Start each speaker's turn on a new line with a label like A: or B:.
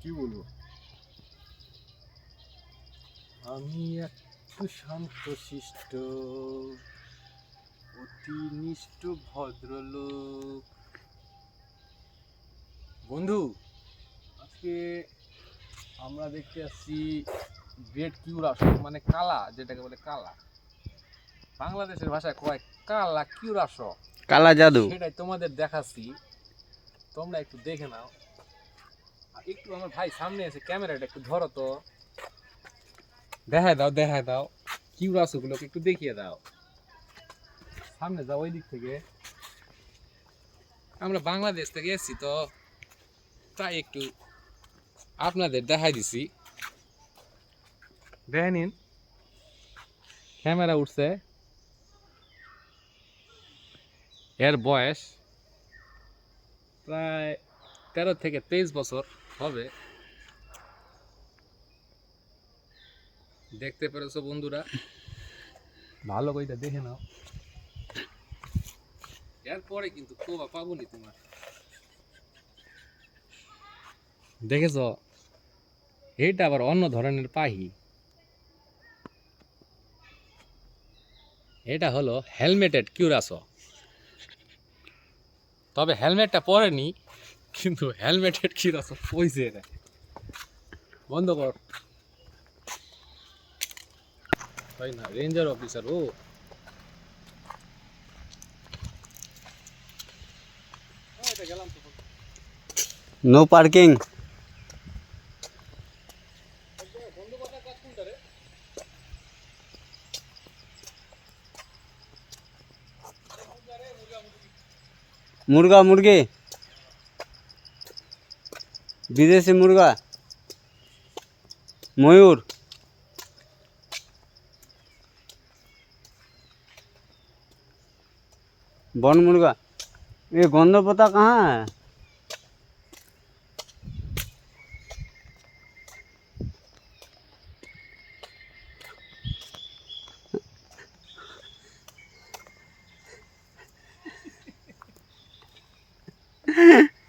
A: কি বলবো, আমি একটু শান্ত শিষ্ট অতি নিষ্ঠ ভদ্রলোক। বন্ধু, আজকে আমরা দেখতে আসছি গ্রেট কিউরাস, মানে কালা, যেটাকে বলে কালা, বাংলাদেশের ভাষায় কয় কালা কিউরাস,
B: কালা জাদু।
A: সেটাই তোমাদের দেখাচ্ছি, তোমরা একটু দেখে নাও। আর একটু আমার ভাই সামনে এসে ক্যামেরাটা একটু ধরো তো, দেখায় দাও কিউরাস গুলোকে একটু দেখিয়ে দাও। সামনে যাও ওই দিক থেকে, আমরা বাংলাদেশ থেকে এসেছি তো তাই একটু আপনাদের দেখাই দিছি। দেখে নিন, ক্যামেরা উঠছে, এর বয়স প্রায় 13 থেকে 23 বছর হবে। দেখতে পেরেছো বন্ধুরা, ভালো করে দেখে নাও, এরপরে কিন্তু কোবা পাবনি তোমার। দেখেছ, এটা আবার অন্য ধরনের পাহি, এটা হলো হেলমেটেড কিউরাসো। তবে হেলমেটটা পরেনি, কিন্তু হেলমেটেড কিউরাসো কইছে এটা। বন্ধ কর, তাই না, রেঞ্জার অফিসার ও। গেলাম তো,
B: নো পার্কিং।
A: বন্ধ কথা কাজ কোনটা রে?
B: মুরগা মুরগি, বিদেশি মুরগা, ময়ূর, बन मुर्गा। ये गोंद पता कहाँ है?